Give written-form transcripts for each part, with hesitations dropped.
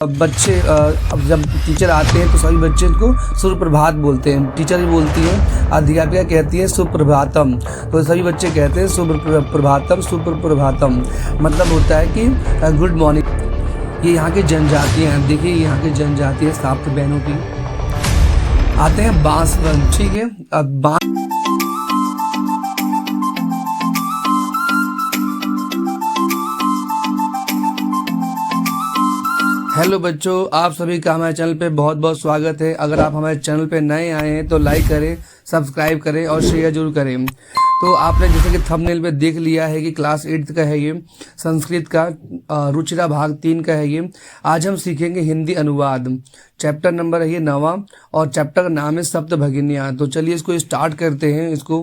बच्चे अब जब टीचर आते हैं तो सभी बच्चे को सुप्रभात बोलते हैं। टीचर भी बोलती है, अध्यापिका कहती है सुप्रभातम, तो सभी बच्चे कहते हैं सुप्रभातम सुप्रभातम। मतलब होता है कि गुड मॉर्निंग। ये यहाँ की जनजातियाँ हैं, देखिए यहाँ की जनजातीय साप्त बहनों की। आते हैं बांस पर, ठीक है। अब बांस हेलो बच्चों, आप सभी का हमारे चैनल पे बहुत बहुत स्वागत है। अगर आप हमारे चैनल पे नए आए हैं तो लाइक करें, सब्सक्राइब करें और शेयर जरूर करें। तो आपने जैसे कि थंबनेल पे देख लिया है कि क्लास 8 का है ये, संस्कृत का रुचिरा भाग 3 का है ये। आज हम सीखेंगे हिंदी अनुवाद। चैप्टर नंबर है ये 9वां और चैप्टर का नाम है सप्त भगिनियाँ। तो चलिए इसको स्टार्ट करते हैं। इसको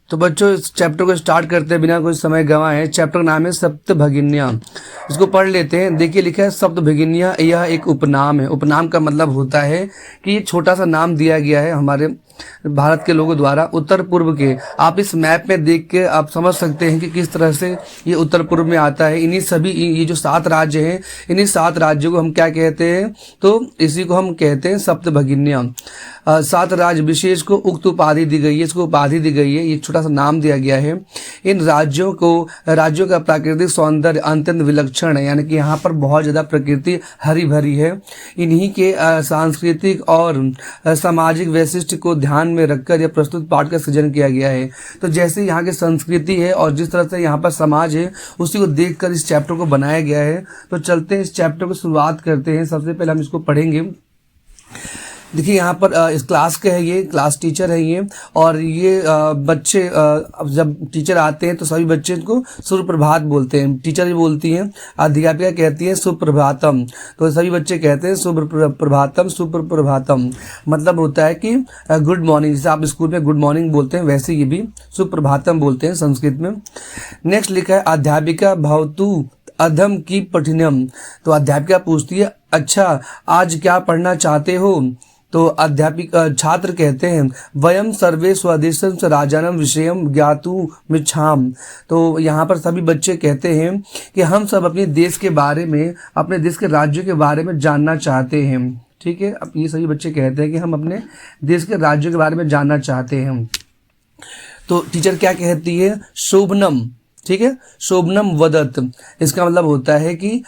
तो बच्चों इस चैप्टर को स्टार्ट करते हैं बिना कोई समय गंवाए। चैप्टर का नाम है सप्त भगिनियाँ। इसको पढ़ लेते हैं। देखिए लिखा है सप्त भगिनियाँ, यह एक उपनाम है। उपनाम का मतलब होता है कि ये छोटा सा नाम दिया गया है हमारे भारत के लोगों द्वारा उत्तर पूर्व के। आप इस मैप में देख के आप समझ सकते हैं कि किस तरह से ये उत्तर पूर्व में आता है। इन्हीं सभी ये जो 7 राज्य हैं, इन्हीं 7 राज्यों को हम क्या कहते हैं, तो इसी को हम कहते हैं सप्त भगिनियाँ। 7 राज्य विशेष को उक्त उपाधि दी गई है, इसको उपाधि दी गई है, ये छोटा सा नाम दिया गया है। इन राज्यों का प्राकृतिक सौंदर्य अत्यंत विलक्षण है, यानी कि यहाँ पर बहुत ज़्यादा प्रकृति हरी भरी है। इन्हीं के सांस्कृतिक और सामाजिक वैशिष्ट्य को ध्यान में रखकर यह प्रस्तुत पाठ का सृजन किया गया है। तो जैसे यहाँ की संस्कृति है और जिस तरह से यहाँ पर समाज है, उसी को देखकर इस चैप्टर को बनाया गया है। तो चलते हैं इस चैप्टर को शुरुआत करते हैं। सबसे पहले हम इसको पढ़ेंगे। देखिए यहाँ पर इस क्लास के है, ये क्लास टीचर है ये, और ये बच्चे जब टीचर आते हैं तो सभी बच्चे को सुप्रभात बोलते हैं। टीचर भी बोलती हैं, अध्यापिका कहती है सुप्रभातम, तो सभी बच्चे कहते हैं सुप्रभातम सुप्रभातम। मतलब होता है कि गुड मॉर्निंग। जैसे आप स्कूल में गुड मॉर्निंग बोलते हैं, वैसे ये भी सुप्रभातम बोलते हैं संस्कृत में। नेक्स्ट लिखा है अध्यापिका भवतु अधम की पठिनम। तो अध्यापिका पूछती है, अच्छा आज क्या पढ़ना चाहते हो? तो छात्र कहते हैं वयम सर्वे स्वदेशं च राजानम विषयम ज्ञातुमिच्छाम। तो यहाँ पर सभी बच्चे कहते हैं कि हम सब अपने देश के बारे में, अपने देश के राज्यों के बारे में जानना चाहते हैं। ठीक है, अब ये सभी बच्चे कहते हैं कि हम अपने देश के राज्यों के बारे में जानना चाहते हैं। तो टीचर क्या कहती है? शोभनम, ठीक है, शोभनम वदत। इसका मतलब होता है कि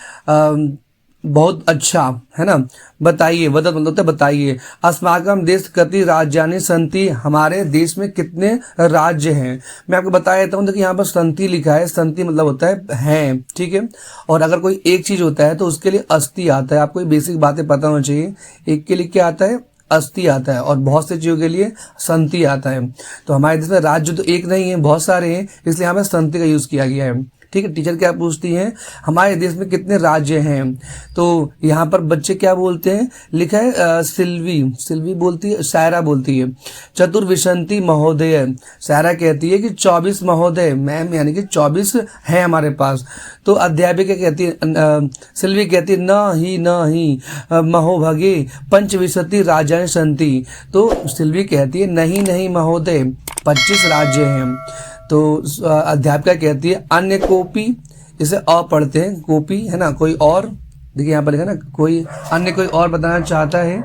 बहुत अच्छा, है ना। बताइए, वदत मतलब होता है बताइए। अस्माकम देश कति राज्यानि संति, हमारे देश में कितने राज्य हैं। मैं आपको बता देता हूँ। देखिए यहाँ पर संति लिखा है, संति मतलब होता है, ठीक है। और अगर कोई एक चीज होता है तो उसके लिए अस्ति आता है। आपको ये बेसिक बातें पता होना चाहिए। एक के लिए क्या आता है? अस्ति आता है, और बहुत से चीजों के लिए संति आता है। तो हमारे देश में राज्य तो एक नहीं है, बहुत सारे हैं, इसलिए हमें संति का यूज किया गया है। ठीक है। टीचर क्या पूछती हैं? हमारे देश में कितने राज्य हैं? तो यहाँ पर बच्चे क्या बोलते हैं? लिखा है सिल्वी बोलती है, शायरा बोलती है चतुर्विशंति महोदय। शायरा कहती है कि 24 महोदय मैम, यानी कि 24 हैं हमारे पास। तो अध्यापिका कहती है, सिल्वी कहती है न ही महोभगे पंचविंशति राज्यानि सन्ति। तो सिल्वी कहती है नहीं महोदय, 25 राज्य हैं। तो अध्यापिका कहती है अन्य कोपी, इसे अ पढ़ते हैं, कोपी है ना, कोई और। देखिए यहाँ पर लिखा ना, कोई अन्य कोई और बताना चाहता है।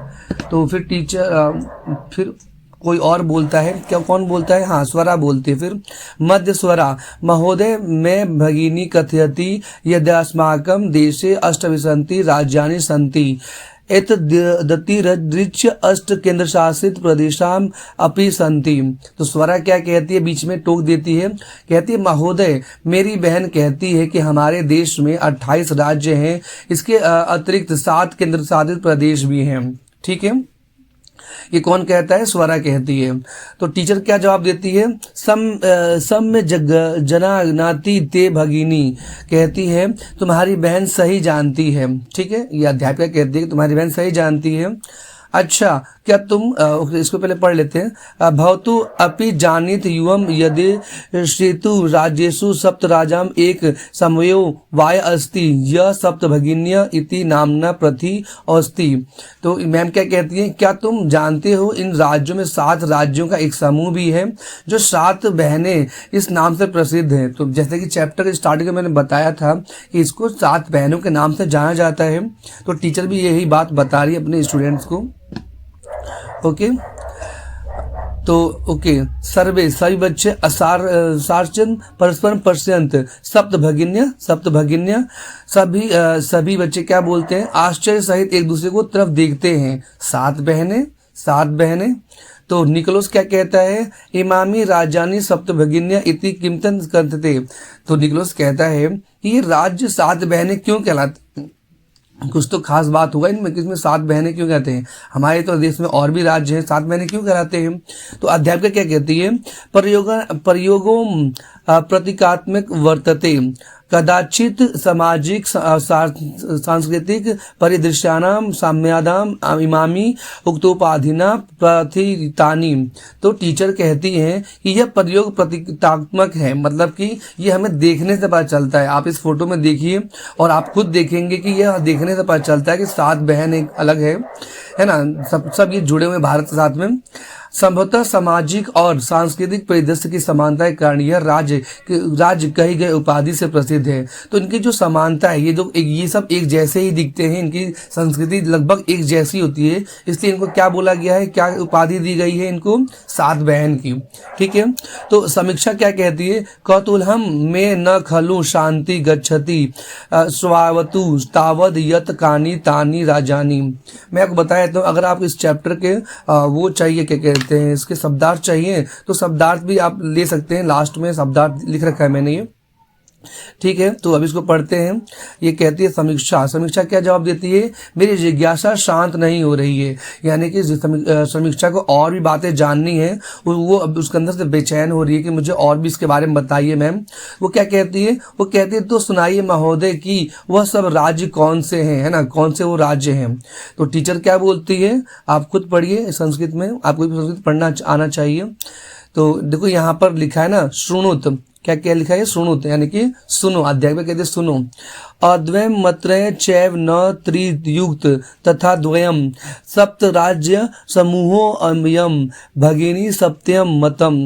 तो फिर टीचर फिर कोई और बोलता है, क्या कौन बोलता है? हाँ, स्वरा बोलती है। फिर मध्य स्वरा महोदय मैं भगिनी कथयति यद्यस्माकं देशे अष्टविंशति राज्यानि सन्ति एतद्दतिरदृच्य 8 केंद्र शासित प्रदेशाम अपि सन्ति। तो स्वरा क्या कहती है? बीच में टोक देती है, कहती है महोदय मेरी बहन कहती है कि हमारे देश में 28 राज्य हैं, इसके अतिरिक्त 7 केंद्र शासित प्रदेश भी हैं। ठीक है, ये कौन कहता है? स्वरा कहती है। तो टीचर क्या जवाब देती है? सम्य जनानाति ते भगिनी, कहती है तुम्हारी बहन सही जानती है। ठीक है, ये अध्यापिका कहती है कि तुम्हारी बहन सही जानती है। अच्छा, क्या तुम इसको पहले पढ़ लेते हैं। भवतु अपि जानीत युवम यदि श्रेतु राज्येषु सप्त राजाम एक समयो वाय अस्ति यह सप्त भगिन्य इति नामना प्रथि अस्ति। तो मैम क्या कहती हैं, क्या तुम जानते हो इन राज्यों में 7 राज्यों का एक समूह भी है जो 7 बहनें इस नाम से प्रसिद्ध हैं। तो जैसे कि चैप्टर के स्टार्टिंग में मैंने बताया था कि इसको 7 बहनों के नाम से जाना जाता है, तो टीचर भी यही बात बता रही है अपने स्टूडेंट्स को। ओके, तो ओके, सर्वे सभी बच्चे सार्चन परस्पर पश्यंत सप्त भगिन्य सभी बच्चे क्या बोलते हैं, आश्चर्य सहित एक दूसरे को तरफ देखते हैं। 7 बहनें। तो निकोलस क्या कहता है, इमामी राजानी सप्त भगिन्या इति किमतन करते। तो निकोलस कहता है कि ये राज्य 7 बहनें क्यों कहलाते, कुछ तो खास बात होगा इनमें, किसमें 7 बहनें क्यों कहते हैं। हमारे तो देश में और भी राज्य हैं, 7 बहनें क्यों कहलाते हैं। तो अध्यापिका क्या कहती है, प्रयोगों प्रतीकात्मक वर्तते कदाचित सामाजिक सांस्कृतिक परिदृश्यानाम साम्यादाम इमामी उक्तोपाधिना प्रथितानी। तो टीचर कहती हैं कि यह प्रयोग प्रतीकात्मक है, मतलब कि ये हमें देखने से पता चलता है। आप इस फोटो में देखिए और आप खुद देखेंगे कि यह देखने से पता चलता है कि 7 बहन एक अलग है ना, सब ये जुड़े हुए भारत के साथ में। संभवतः सामाजिक और सांस्कृतिक परिदृश्य की समानता के कारण यह राज्य कही गए उपाधि से प्रसिद्ध है। तो इनकी जो समानता है, ये सब एक जैसे ही दिखते हैं, इनकी संस्कृति लगभग एक जैसी होती है, इसलिए इनको क्या बोला गया है, क्या उपाधि दी गई है इनको, 7 बहन की। ठीक है, तो समीक्षा क्या कहती है, कौतूहलम में न खलु शांति गच्छति स्वावतु तावद यत कानी तानी राजानी। मैं आपको बताया तो अगर आप इस चैप्टर के वो चाहिए, क्या कहते हैं, इसके शब्दार्थ चाहिए तो शब्दार्थ भी आप ले सकते हैं, लास्ट में शब्दार्थ लिख रखा है मैंने ये। ठीक है, तो अब इसको पढ़ते हैं। ये कहती है समीक्षा क्या जवाब देती है, मेरी जिज्ञासा शांत नहीं हो रही है, यानी कि समीक्षा को और भी बातें जाननी है, वो अब उसके अंदर से बेचैन हो रही है कि मुझे और भी इसके बारे में बताइए मैम। वो क्या कहती है, वो कहती है तो सुनाइए महोदय कि वह सब राज्य कौन से हैं, है ना, कौन से वो राज्य हैं। तो टीचर क्या बोलती है, आप खुद पढ़िए संस्कृत में, आपको भी संस्कृत पढ़ना आना चाहिए। तो देखो यहाँ पर लिखा है ना, श्रृणुत, क्या लिखा है, शुणुत, यानी कि सुनो। अध्यापक कहते सुनो। अद्वयम मत्रय चैव न त्रियुक्त तथा द्वयम सप्त राज्य समूहो अमयम भगिनी सप्तयम मतम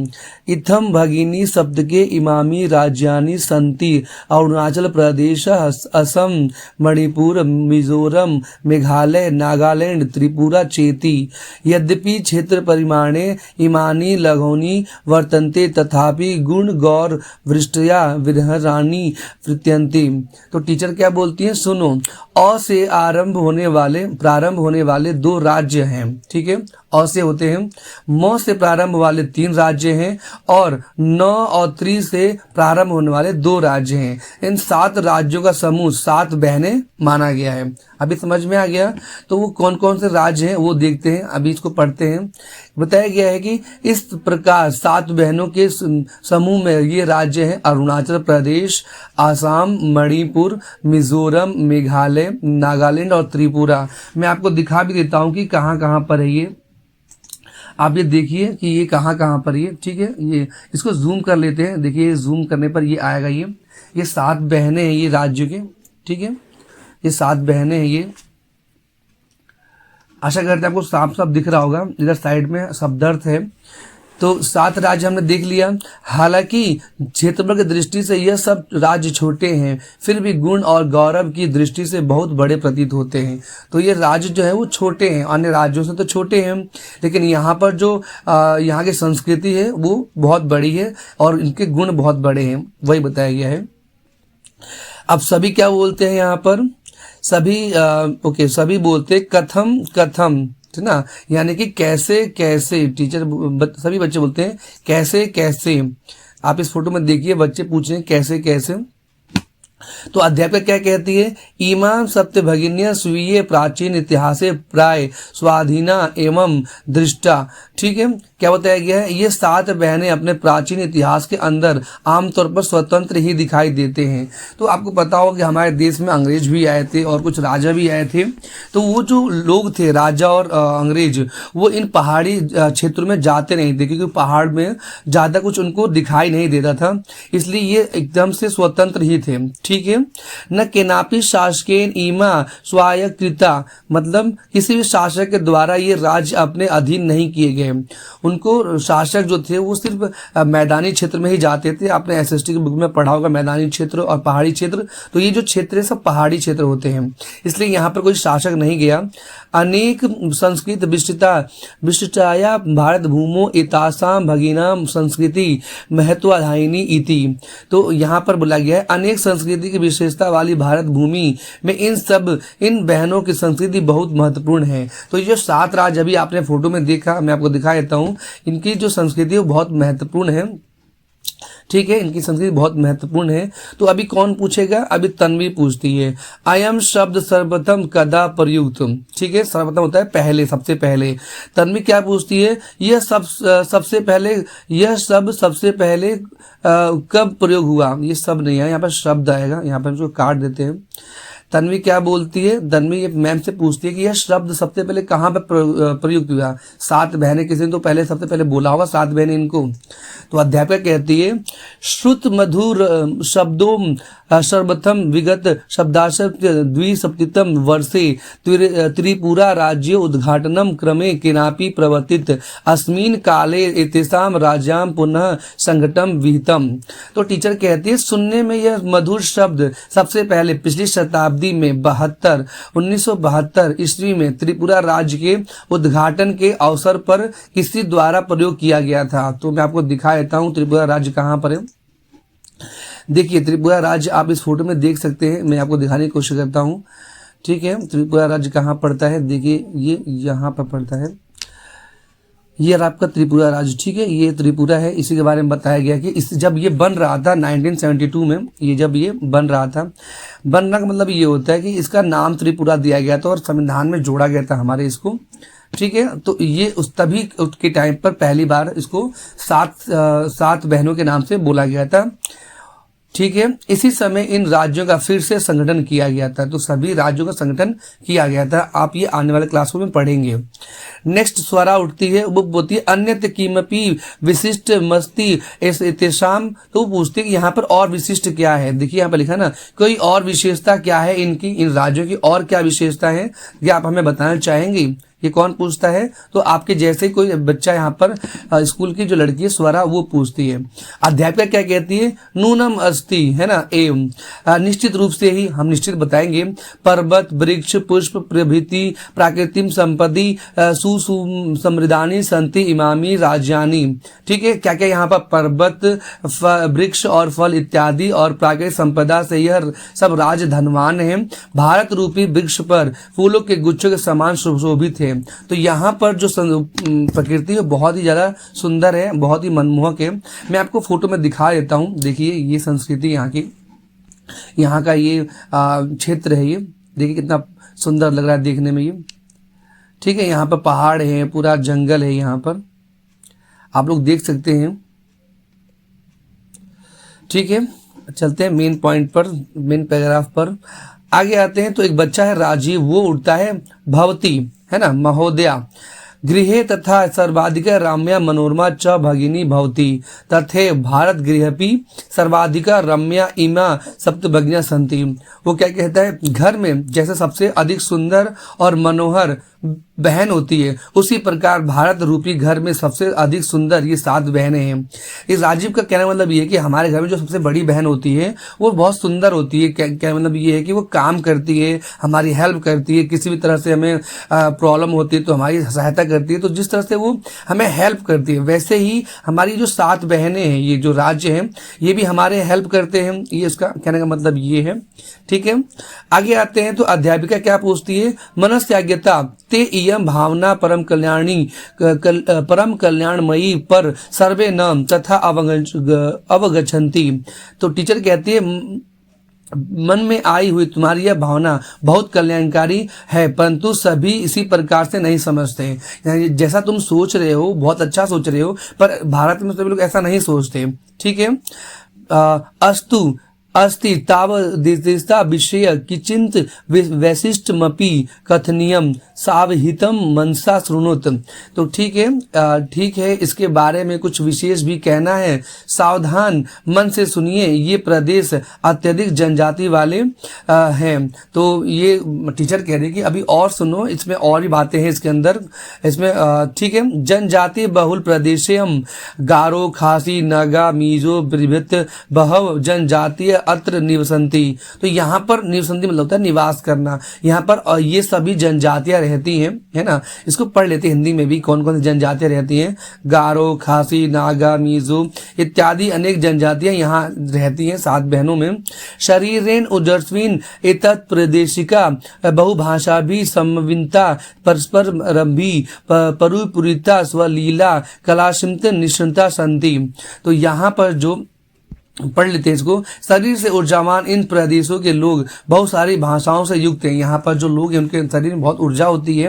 इथम भगिनी सप्त के इमामी राज्यानि सन्ति अरुणाचल प्रदेश असम मणिपुर मिजोरम मेघालय नागालैंड त्रिपुरा चेति। यद्यपि क्षेत्र परिमाणे इमानी लघोनी वर्तन्ते तथापि गुण गौर वृष्टया विरहरानी वृत्यन्ति। तो टीचर क्या बोलती है, सुनो, अ से प्रारंभ होने वाले 2 राज्य हैं। ठीक है, अ से होते हैं, म से प्रारंभ वाले 3 राज्य हैं और न और त्रि से प्रारंभ होने वाले 2 राज्य हैं। इन 7 राज्यों का समूह 7 बहनें माना गया है। अभी समझ में आ गया। तो वो कौन कौन से राज्य हैं वो देखते हैं, अभी इसको पढ़ते हैं। बताया गया है कि इस प्रकार 7 बहनों के समूह में ये राज्य हैं अरुणाचल प्रदेश, आसाम, मणिपुर, मिजोरम, मेघालय, नागालैंड और त्रिपुरा। मैं आपको दिखा भी देता हूँ कि कहाँ कहाँ पर है ये, आप ये देखिए कि ये कहाँ कहाँ पर ये। ठीक है, ये इसको जूम कर लेते हैं, देखिए जूम करने पर ये आएगा, ये 7 बहनें हैं ये राज्य के। ठीक है, ये 7 बहनें हैं ये। आशा करते हैं आपको साफ साफ दिख रहा होगा, इधर साइड में शब्दार्थ है। तो 7 राज्य हमने देख लिया। हालांकि क्षेत्रफल की दृष्टि से यह सब राज्य छोटे हैं, फिर भी गुण और गौरव की दृष्टि से बहुत बड़े प्रतीत होते हैं। तो ये राज्य जो है वो छोटे हैं, अन्य राज्यों से तो छोटे हैं, लेकिन यहाँ पर जो यहाँ की संस्कृति है वो बहुत बड़ी है और इनके गुण बहुत बड़े हैं, वही बताया गया है। अब सभी क्या बोलते हैं यहाँ पर, सभी बोलते कथम, है ना, यानी कि कैसे कैसे। सभी बच्चे बोलते हैं कैसे कैसे। आप इस फोटो में देखिए, बच्चे पूछ रहे हैं कैसे कैसे। तो अध्यापक क्या कहती है, इमाम सप्त भगिन्या स्वीय प्राचीन इतिहासे प्राय स्वाधीना एवं दृष्टा। ठीक है, क्या बताया गया है, ये 7 बहनें अपने प्राचीन इतिहास के अंदर आमतौर पर स्वतंत्र ही दिखाई देते हैं। तो आपको पता होगा कि हमारे देश में अंग्रेज भी आए थे और कुछ राजा भी आए थे। तो वो जो लोग थे राजा और अंग्रेज, वो इन पहाड़ी क्षेत्रों में जाते नहीं थे, क्योंकि पहाड़ में ज़्यादा कुछ उनको दिखाई नहीं देता था, इसलिए ये एकदम से स्वतंत्र ही थे। ठीक है। न केनापि शासकेन इमा स्वायत्तता, मतलब किसी भी शासक के द्वारा ये राज्य अपने अधीन नहीं किए गए। उनको शासक जो थे वो सिर्फ मैदानी क्षेत्र में ही जाते थे। आपने एसएसटी की बुक में पढ़ा होगा मैदानी क्षेत्र और पहाड़ी क्षेत्र, तो ये जो क्षेत्र है सब पहाड़ी क्षेत्र होते हैं, इसलिए यहाँ पर कोई शासक नहीं गया। अनेक संस्कृत विशिष्टाया भारत भूमो एतासाम भगिनाम संस्कृति महत्वाधायिनी इति। तो यहाँ पर बोला गया है अनेक संस्कृति की विशेषता वाली भारत भूमि में इन बहनों की संस्कृति बहुत महत्वपूर्ण है। तो ये जो 7 राज्य अभी आपने फोटो में देखा, मैं आपको दिखा देता हूँ, इनकी जो संस्कृति है वो बहुत महत्वपूर्ण है। ठीक है, इनकी संस्कृति बहुत महत्वपूर्ण है। तो अभी कौन पूछेगा, अभी तन्वी पूछती है। अयम शब्द सर्वप्रथम कदा प्रयुक्त। ठीक है, सर्वप्रथम होता है पहले, सबसे पहले। तन्वी क्या पूछती है, यह सबसे पहले कब प्रयोग हुआ। ये सब नहीं है, यहाँ पर शब्द आएगा, यहाँ पर इसको काट देते हैं। तन्वी क्या बोलती है, तन्वी ये मैम से पूछती है कि यह शब्द सबसे पहले कहाँ पर प्रयुक्त हुआ। 7 बहनें, किसी ने तो पहले सबसे पहले बोला होगा 7 बहनें इनको। तो अध्यापिका कहती है श्रुत मधुर शब्दों सर्वप्रथम विगत शब्दाशय द्विसप्ततितम वर्षे त्रिपुरा राज्य उद्घाटनम क्रमे केनापि प्रवर्तित अस्मिन काले एतेषाम राज्याम पुनः संघटम विहितम। तो टीचर कहती है सुनने में यह मधुर शब्द सबसे पहले पिछली शताब्दी में 1972 ईस्वी में त्रिपुरा राज्य के उद्घाटन के अवसर पर किसी द्वारा प्रयोग किया गया था। तो मैं आपको दिखा देता हूँ त्रिपुरा राज्य कहाँ पर है। देखिए त्रिपुरा राज्य आप इस फोटो में देख सकते हैं, मैं आपको दिखाने की कोशिश करता हूँ। ठीक है, त्रिपुरा राज्य कहाँ पड़ता है, देखिए ये यहाँ पर पड़ता है, ये आपका त्रिपुरा राज्य। ठीक है, ये त्रिपुरा है। इसी के बारे में बताया गया कि जब ये बन रहा था 1972 में, ये जब ये बन रहा था, बनना का मतलब ये होता है कि इसका नाम त्रिपुरा दिया गया था और संविधान में जोड़ा गया था हमारे इसको। ठीक है, तो ये उस तभी के टाइम पर पहली बार इसको 7 बहनों के नाम से बोला गया था। ठीक है, इसी समय इन राज्यों का फिर से संगठन किया गया था। तो सभी राज्यों का संगठन किया गया था, आप ये आने वाले क्लासों में पढ़ेंगे। नेक्स्ट स्वरा उठती है, वो बोलती है अन्यत किमपि विशिष्ट मस्ती तेषाम। तो वो पूछती है कि यहाँ पर और विशिष्ट क्या है। देखिए यहाँ पर लिखा ना, कोई और विशेषता क्या है इनकी, इन राज्यों की और क्या विशेषता है, ये आप हमें बताना चाहेंगी। ये कौन पूछता है, तो आपके जैसे ही कोई बच्चा यहाँ पर स्कूल की जो लड़की है स्वरा, वो पूछती है। अध्यापिका क्या कहती है, नूनम अस्ति, है ना, एवं निश्चित रूप से ही हम निश्चित बताएंगे, पर्वत वृक्ष पुष्प प्रभृति प्राकृतिक संपत्ति सुसमृद्धानि संति इमामी राज्यानि। ठीक है, क्या क्या यहाँ पर पर्वत वृक्ष और फल इत्यादि और प्राकृतिक संपदा से यह सब राज्य धनवान है। भारत रूपी वृक्ष पर फूलों के गुच्छों के समान सुशोभित है। तो यहाँ पर जो प्रकृति है बहुत ही ज्यादा सुंदर है, बहुत ही मनमोहक है। मैं आपको फोटो में दिखा देता हूँ। देखिए ये संस्कृति यहाँ की, यहाँ का ये क्षेत्र है, ये देखिए कितना सुंदर लग रहा है देखने में ये। ठीक है, यहाँ पर पहाड़ है, पूरा जंगल है, यहाँ पर आप लोग देख सकते हैं। ठीक है, चलते हैं मेन पॉइंट पर, मेन पैराग्राफ पर आगे आते हैं। तो एक बच्चा है राजीव, वो उठता है भवती, है ना, महोदया गृहे तथा सर्वाधिक रम्या मनोरमा च भगिनी भवती तथे भारत गृहपि सर्वाधिक रम्या इमा सप्त भगिनियां संति। वो क्या कहता है, घर में जैसे सबसे अधिक सुंदर और मनोहर बहन होती है, उसी प्रकार भारत रूपी घर में सबसे अधिक सुंदर ये 7 बहनें हैं। इस राजीव का कहना मतलब ये है कि हमारे घर में जो सबसे बड़ी बहन होती है वो बहुत सुंदर होती है। क्या मतलब ये है कि वो काम करती है, हमारी हेल्प करती है, किसी भी तरह से हमें प्रॉब्लम होती है तो हमारी सहायता करती है। तो जिस तरह से वो हमें हेल्प करती है, वैसे ही हमारी जो 7 बहनें हैं, ये जो राज्य हैं, ये भी हमारे हेल्प करते हैं। ये इसका कहने का मतलब ये है। ठीक है, आगे आते हैं। तो अध्यापिका क्या पूछती है, मनस्याज्ञता ते इयम भावना परम कल्याणमयी पर सर्वे न तथा अवगच्छन्ति। तो टीचर कहती है मन में आई हुई तुम्हारी यह भावना बहुत कल्याणकारी है, परंतु सभी इसी प्रकार से नहीं समझते। यानी जैसा तुम सोच रहे हो बहुत अच्छा सोच रहे हो, पर भारत में सभी लोग ऐसा नहीं सोचते। ठीक है। अस्तु अस्ति तावदिष्टा विषय किंचित वैशिष्टमपि कथनीयम सावहितम मनसा शृणुत। तो ठीक है, इसके बारे में कुछ विशेष भी कहना है, सावधान मन से सुनिए। ये प्रदेश अत्यधिक जनजाति वाले हैं। तो ये टीचर कह रहे हैं कि अभी और सुनो, इसमें और भी बातें हैं इसके अंदर, इसमें ठीक है। जनजाति बहुल प्रदेशम गारो खासी नागा मिजो प्रभृत बहु जनजातीय अत्र निवसंती। तो यहाँ पर निवसंती मतलब होता है निवास करना। यहाँ पर ये सभी जनजातियां रहती हैं, है ना। इसको पढ़ लेते हैं हिंदी में भी, कौन कौन सी जनजातियां रहती हैं। गारो, खासी, नागा, मिजो इत्यादि अनेक जनजातियां यहाँ रहती हैं 7 बहनों में। शरीरेन उजस्विन एतत् प्रदेशिका बहुभाषा भी समविनता परस्पर रंभी परुपुरिता स्वलीला कलाशिमत निश्चिंता संति। तो यहाँ पर जो पढ़ लेते हैं इसको, शरीर से ऊर्जावान इन प्रदेशों के लोग बहुत सारी भाषाओं से युक्त हैं। यहाँ पर जो लोग हैं उनके शरीर में बहुत ऊर्जा होती है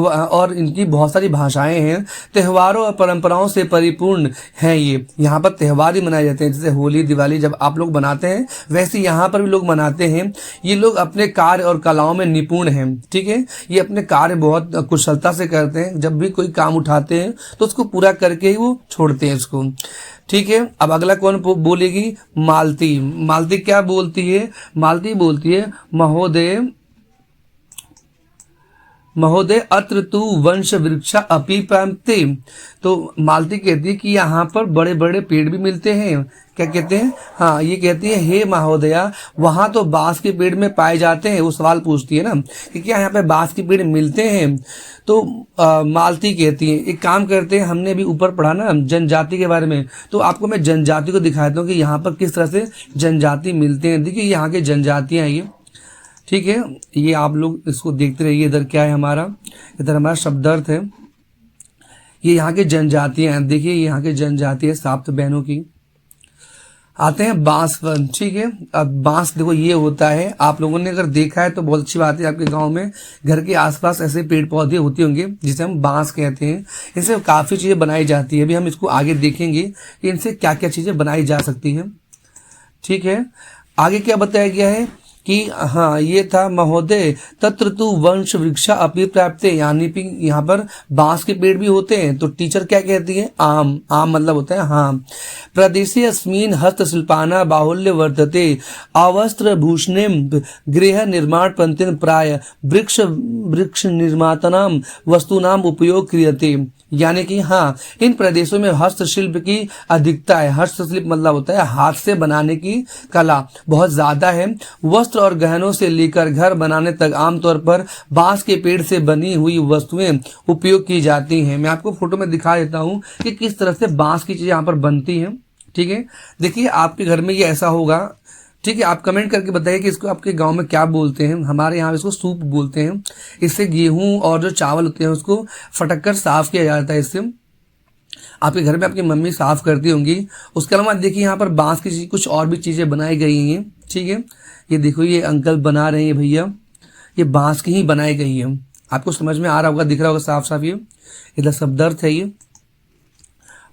और इनकी बहुत सारी भाषाएं हैं। त्योहारों और परंपराओं से परिपूर्ण हैं ये। यहाँ पर त्योहार ही मनाए जाते हैं, जैसे होली दिवाली जब आप लोग बनाते हैं वैसे यहाँ पर भी लोग मनाते हैं। ये लोग अपने कार्य और कलाओं में निपुण हैं। ठीक है, ये अपने कार्य बहुत कुशलता से करते हैं। जब भी कोई काम उठाते हैं तो उसको पूरा करके ही वो छोड़ते हैं इसको। ठीक है। अब अगला कौन बोलेगी? मालती। मालती क्या बोलती है? मालती बोलती है महोदय अत्र तु वंश वृक्षा अपि प्राप्ते। तो मालती कहती है कि यहाँ पर बड़े बड़े पेड़ भी मिलते हैं। क्या कहते हैं? हाँ, ये कहती है हे महोदया, वहां तो बांस के पेड़ में पाए जाते हैं। वो सवाल पूछती है ना कि क्या यहाँ पे बांस के पेड़ मिलते हैं। तो मालती कहती है एक काम करते हैं, हमने भी ऊपर पढ़ा ना जनजाति के बारे में, तो आपको मैं जनजाति को दिखाता हूँ कि यहाँ पर किस तरह से जनजाति मिलते हैं। देखिए यहाँ के जनजातियाँ ये, ठीक है, ये आप लोग इसको देखते रहिए। इधर क्या है हमारा, इधर हमारा शब्दार्थ है। ये यहाँ के जनजातियां हैं। देखिए यहाँ के जनजाति 7 बहनों की। आते हैं बांस पर। ठीक है, अब बांस देखो ये होता है, आप लोगों ने अगर देखा है तो बहुत अच्छी बात है। आपके गांव में घर के आसपास ऐसे पेड़ पौधे होते होंगे जिसे हम बांस कहते हैं। इनसे काफ़ी चीज़ें बनाई जाती है। अभी हम इसको आगे देखेंगे कि इनसे क्या क्या चीज़ें बनाई जा सकती हैं। ठीक है, आगे क्या बताया गया है कि हाँ ये था महोदय तत्र तु वंश वृक्षा अपि प्राप्ते, यानी कि यहाँ पर बांस के पेड़ भी होते हैं। तो टीचर क्या कहती है? आम। आम मतलब होता है हाँ। प्रदेशे अस्मिन् हस्तशिल्पानां बाहुल्य वर्तते अवस्त्र भूषणे गृह निर्माण पंथेन प्राय वृक्ष निर्मातानां वस्तुनाम उपयोग क्रियते। यानी कि हाँ, इन प्रदेशों में हस्तशिल्प की अधिकता है। हस्तशिल्प मतलब होता है हाथ से बनाने की कला बहुत ज्यादा है। वस्त्र और गहनों से लेकर घर बनाने तक आमतौर पर बांस के पेड़ से बनी हुई वस्तुएं उपयोग की जाती हैं। मैं आपको फोटो में दिखा देता हूं कि किस तरह से बांस की चीजें यहाँ पर बनती हैं। ठीक है, देखिए आपके घर में ये ऐसा होगा। ठीक है, आप कमेंट करके बताइए कि इसको आपके गांव में क्या बोलते हैं। हमारे यहाँ इसको सूप बोलते हैं। इससे गेहूं और जो चावल होते हैं उसको फटक कर साफ किया जाता है। इससे आपके घर में आपकी मम्मी साफ करती होंगी। उसके अलावा देखिए यहाँ पर बांस की कुछ और भी चीजें बनाई गई हैं। ठीक है, ये देखो ये अंकल बना रहे हैं भैया, ये बांस की ही बनाई गई है। आपको समझ में आ रहा होगा, दिख रहा होगा साफ साफ। ये इधर शब्दार्थ है ये।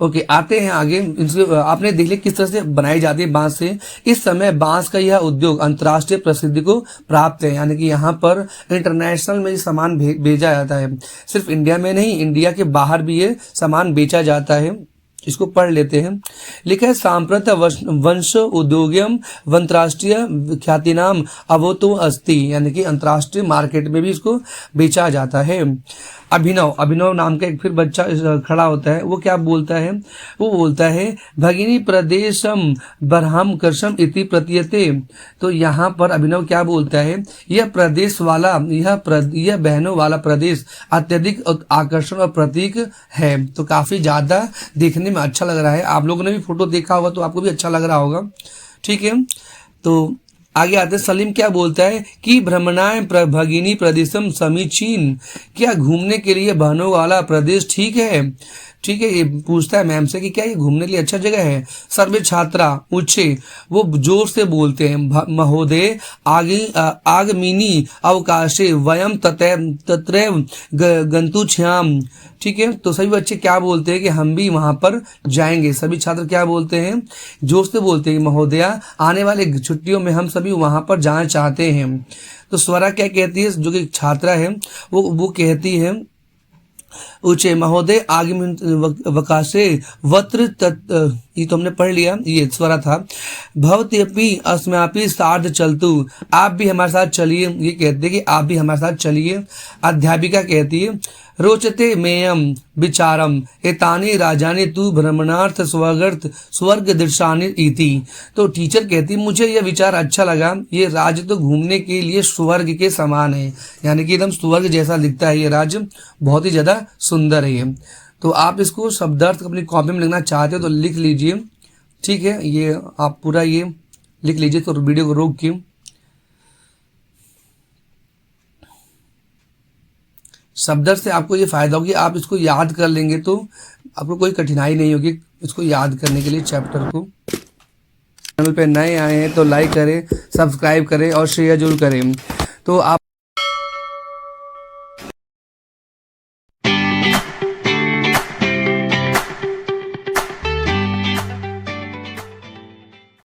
ओके, आते हैं आगे। इनसे आपने देख लिया किस तरह से बनाई जाती है बांस से। इस समय बांस का यह उद्योग अंतर्राष्ट्रीय प्रसिद्धि को प्राप्त है। यानी कि यहाँ पर इंटरनेशनल में ये सामान भेजा जाता है। सिर्फ इंडिया में नहीं, इंडिया के बाहर भी ये सामान बेचा जाता है। इसको पढ़ लेते हैं। लिखा है सांप्रत वंश उद्योगम अंतर्राष्ट्रीय ख्यातिनाम अवतो अस्ति, यानी कि अंतर्राष्ट्रीय मार्केट में भी इसको बेचा जाता है। अभिनव नाम का एक फिर बच्चा खड़ा होता है। वो क्या बोलता है? वो बोलता है भगिनी प्रदेशम बरहम कर्षम इति प्रतीयते। तो यहाँ पर अभिनव क्या बोलता है? यह प्रदेश वाला, यह बहनों वाला प्रदेश अत्यधिक आकर्षण और प्रतीक है। तो काफी ज्यादा देखने में अच्छा लग रहा है। आप लोगों ने भी फोटो देखा होगा तो आपको भी अच्छा लग रहा होगा। ठीक है, तो आगे आते हैं। सलीम क्या बोलता है कि भ्रमणाय भगिनी प्रदेशम समीचीन, क्या घूमने के लिए बहनों वाला प्रदेश ठीक है? ठीक है, ये पूछता है मैम से कि क्या ये घूमने के लिए अच्छा जगह है। सर्वे छात्रा ऊंचे, वो जोर से बोलते हैं, महोदय आगमिनी अवकाशे वयम तत्रैव गंतुछ्याम। ठीक है, तो सभी बच्चे क्या बोलते हैं कि हम भी वहां पर जाएंगे। सभी छात्र क्या बोलते हैं, जोर से बोलते हैं, महोदया आने वाले छुट्टियों में हम सभी वहां पर जाना चाहते हैं। तो स्वरा क्या कहती है, जो कि छात्रा है वो कहती है, उचे महोदय आगमन वकाशे वत्र ये तो हमने पढ़ लिया, ये स्वरा था। भवत्यपि अस्मापि सार्ध चलतु, आप भी हमारे साथ चलिए, ये कहते हैं कि आप भी हमारे साथ चलिए। अध्यापिका कहती है, रोचते मेयम विचारम एतानि राजानि तु भ्रमणार्थ स्वर्ग दृशानि इति। तो टीचर कहती है, मुझे यह विचार अच्छा लगा, ये राज्य तो घूमने के लिए स्वर्ग के समान है, यानी कि एकदम स्वर्ग जैसा दिखता है ये राज्य, बहुत ही ज़्यादा सुंदर है ये। तो आप इसको शब्दार्थ अपनी कॉपी में लिखना चाहते हो तो लिख लीजिए, ठीक है, ये आप पूरा ये लिख लीजिए। तो वीडियो को रोक के शब्दार्थ से आपको ये फायदा होगी, आप इसको याद कर लेंगे तो आपको कोई कठिनाई नहीं होगी इसको याद करने के लिए चैप्टर को। चैनल पे नए आए हैं तो लाइक करें, सब्सक्राइब करें और शेयर जरूर करें। तो आप